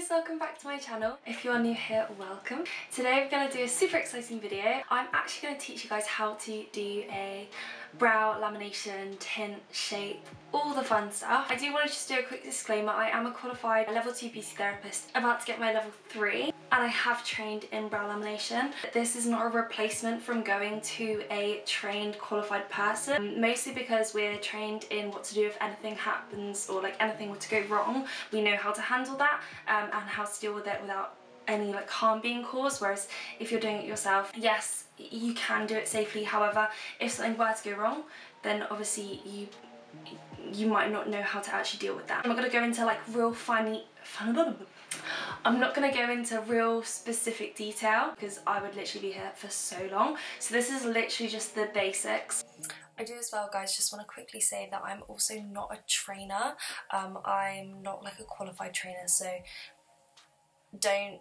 guys, welcome back to my channel. If you're new here, welcome. Today we're going to do a super exciting video. I'm actually going to teach you guys how to do a brow lamination, tint, shape, all the fun stuff. I do want to just do a quick disclaimer. I am a qualified level 2 beauty therapist, about to get my level 3, and I have trained in brow lamination. This is not a replacement from going to a trained qualified person, mostly because we're trained in what to do if anything happens or like anything were to go wrong. We know how to handle that and how to deal with it without any like harm being caused, whereas if you're doing it yourself, yes, you can do it safely. However, if something were to go wrong, then obviously you might not know how to actually deal with that. I'm not going to go into like I'm not going to go into real specific detail because I would literally be here for so long. So this is literally just the basics. I do as well, guys, just want to quickly say that I'm also not a trainer. I'm not like a qualified trainer, so don't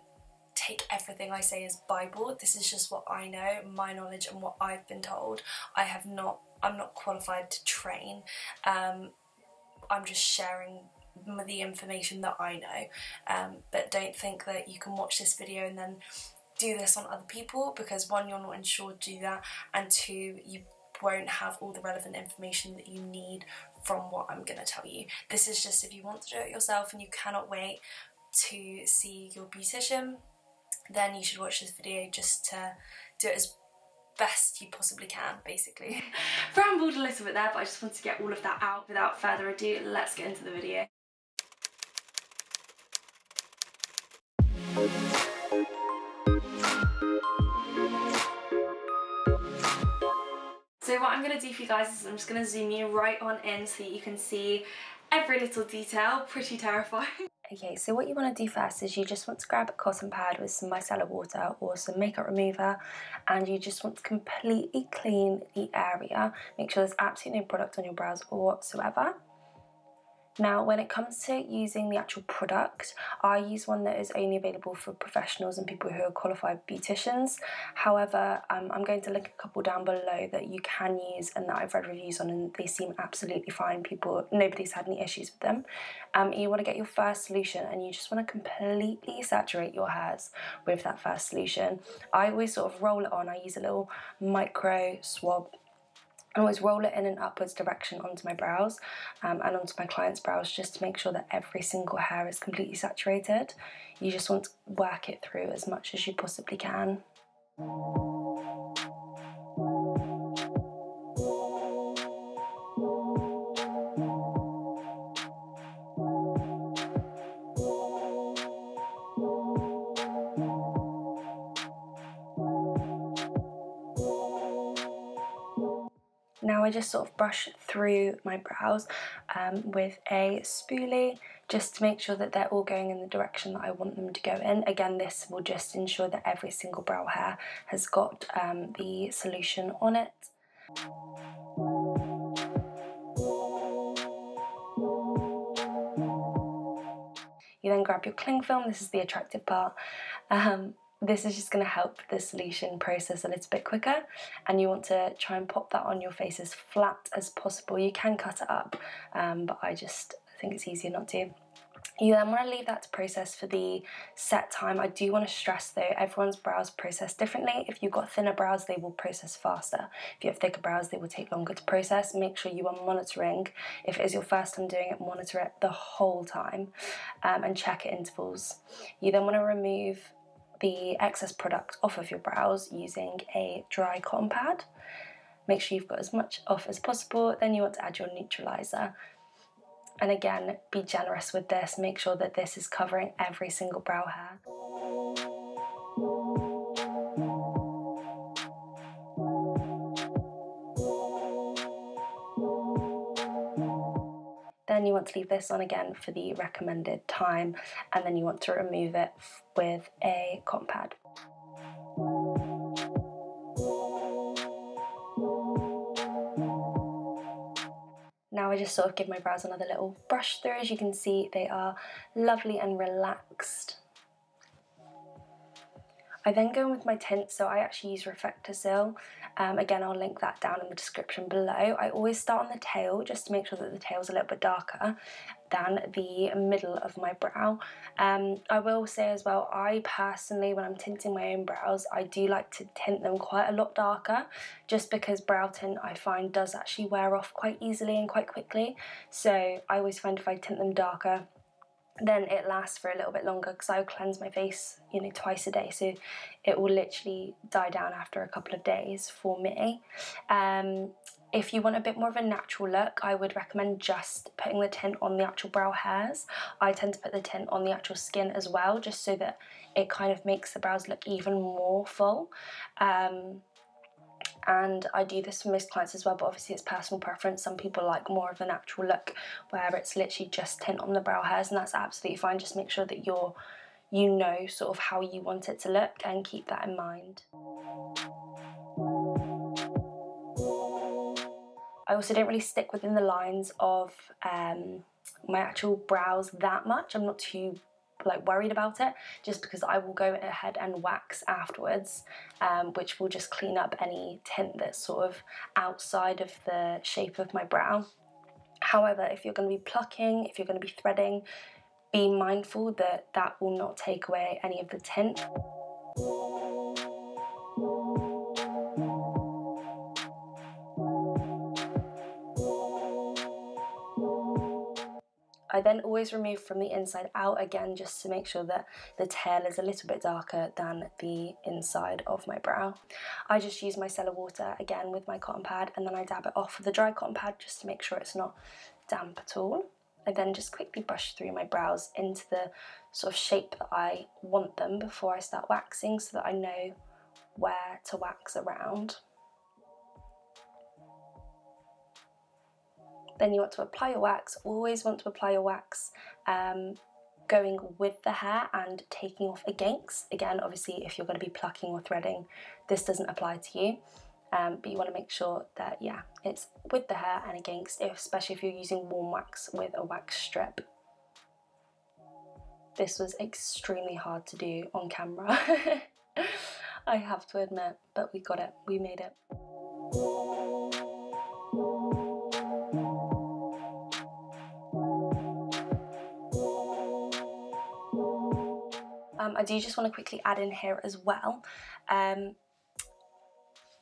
take everything I say as Bible. This is just what I know, my knowledge and what I've been told. I'm not qualified to train. I'm just sharing the information that I know, but don't think that you can watch this video and then do this on other people, because one, you're not insured to do that, and two, you won't have all the relevant information that you need from what I'm going to tell you. This is just if you want to do it yourself and you cannot wait to see your beautician, then you should watch this video just to do it as best you possibly can, basically. Rambled a little bit there, but I just wanted to get all of that out. Without further ado, let's get into the video. So what I'm going to do for you guys is I'm just going to zoom you right on in so that you can see every little detail. Pretty terrifying. Okay, so what you want to do first is you just want to grab a cotton pad with some micellar water or some makeup remover, and you just want to completely clean the area. Make sure there's absolutely no product on your brows whatsoever. Now, when it comes to using the actual product, I use one that is only available for professionals and people who are qualified beauticians. However, I'm going to link a couple down below that you can use and that I've read reviews on, and they seem absolutely fine. Nobody's had any issues with them. You want to get your first solution and you just want to completely saturate your hairs with that first solution. I always sort of roll it on. I use a little micro swab. I always roll it in an upwards direction onto my brows and onto my client's brows, just to make sure that every single hair is completely saturated. You just want to work it through as much as you possibly can. Now I just sort of brush through my brows with a spoolie, just to make sure that they're all going in the direction that I want them to go in. Again, this will just ensure that every single brow hair has got the solution on it. You then grab your cling film. This is the attractive part. This is just going to help the solution process a little bit quicker, and you want to try and pop that on your face as flat as possible. You can cut it up, but I think it's easier not to. You then want to leave that to process for the set time. I do want to stress though, everyone's brows process differently. If you've got thinner brows, they will process faster. If you have thicker brows, they will take longer to process. Make sure you are monitoring. If it is your first time doing it, monitor it the whole time and check at intervals. You then want to remove the excess product off of your brows using a dry cotton pad. Make sure you've got as much off as possible. Then you want to add your neutralizer. And again, be generous with this. Make sure that this is covering every single brow hair. Then you want to leave this on again for the recommended time, and then you want to remove it with a cotton pad. Now I just sort of give my brows another little brush through. As you can see, they are lovely and relaxed. I then go in with my tint, so I actually use Refectocil. Again, I'll link that down in the description below. I always start on the tail just to make sure that the tail's a little bit darker. than the middle of my brow. I will say as well, I personally, when I'm tinting my own brows, I do like to tint them quite a lot darker, just because brow tint I find does actually wear off quite easily and quite quickly. So I always find if I tint them darker, then it lasts for a little bit longer, because I will cleanse my face, you know, twice a day, so it will literally die down after a couple of days for me. If you want a bit more of a natural look, I would recommend just putting the tint on the actual brow hairs. I tend to put the tint on the actual skin as well, just so that it kind of makes the brows look even more full. And I do this for most clients as well, but obviously it's personal preference. Some people like more of a natural look where it's literally just tint on the brow hairs, and that's absolutely fine. Just make sure that you know sort of how you want it to look, and keep that in mind. I also don't really stick within the lines of my actual brows that much. I'm not too worried about it, just because I will go ahead and wax afterwards, which will just clean up any tint that's sort of outside of the shape of my brow. However, if you're going to be plucking, if you're going to be threading, be mindful that that will not take away any of the tint. I then always remove from the inside out again, just to make sure that the tail is a little bit darker than the inside of my brow. I just use micellar water again with my cotton pad, and then I dab it off with a dry cotton pad just to make sure it's not damp at all. I then just quickly brush through my brows into the sort of shape that I want them before I start waxing, so that I know where to wax around. Then you want to apply your wax. Always want to apply your wax going with the hair and taking off against. Again, obviously, if you're going to be plucking or threading, this doesn't apply to you. But you want to make sure that, yeah, it's with the hair and against, especially if you're using warm wax with a wax strip. This was extremely hard to do on camera, I have to admit, but we got it, we made it. I do just want to quickly add in here as well,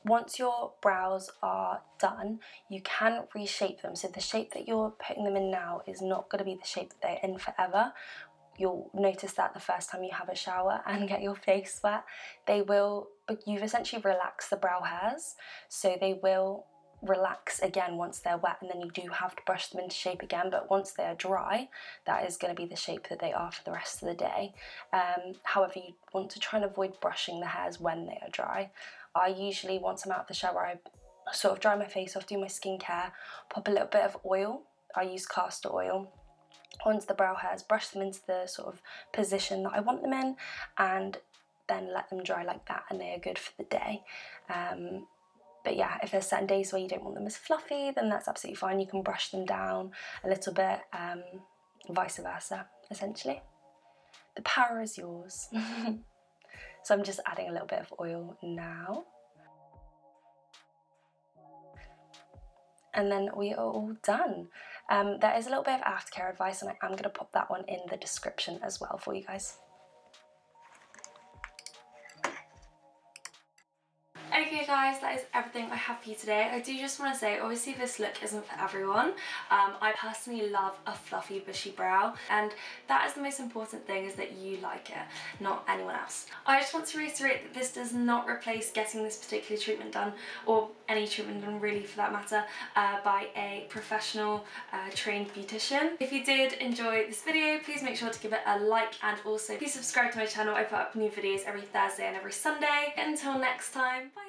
once your brows are done, you can reshape them. So the shape that you're putting them in now is not going to be the shape that they're in forever. You'll notice that the first time you have a shower and get your face wet, but you've essentially relaxed the brow hairs, so they will relax again once they're wet, and then you do have to brush them into shape again. But once they're dry, that is going to be the shape that they are for the rest of the day. However, you want to try and avoid brushing the hairs when they are dry. I usually, once I'm out of the shower, I sort of dry my face off, do my skincare, pop a little bit of oil, I use castor oil, onto the brow hairs, brush them into the sort of position that I want them in, and then let them dry like that, and they are good for the day. But yeah, if there's certain days where you don't want them as fluffy, then that's absolutely fine. You can brush them down a little bit, vice versa, essentially. The power is yours. So I'm just adding a little bit of oil now. And then we are all done. There is a little bit of aftercare advice, and I am going to pop that one in the description as well for you guys. Okay guys, that is everything I have for you today. I do just want to say, obviously this look isn't for everyone. I personally love a fluffy bushy brow, and that is the most important thing, is that you like it, not anyone else. I just want to reiterate that this does not replace getting this particular treatment done, or any treatment done really for that matter, by a professional trained beautician. If you did enjoy this video, please make sure to give it a like, and also please subscribe to my channel. I put up new videos every Thursday and every Sunday. Until next time, bye!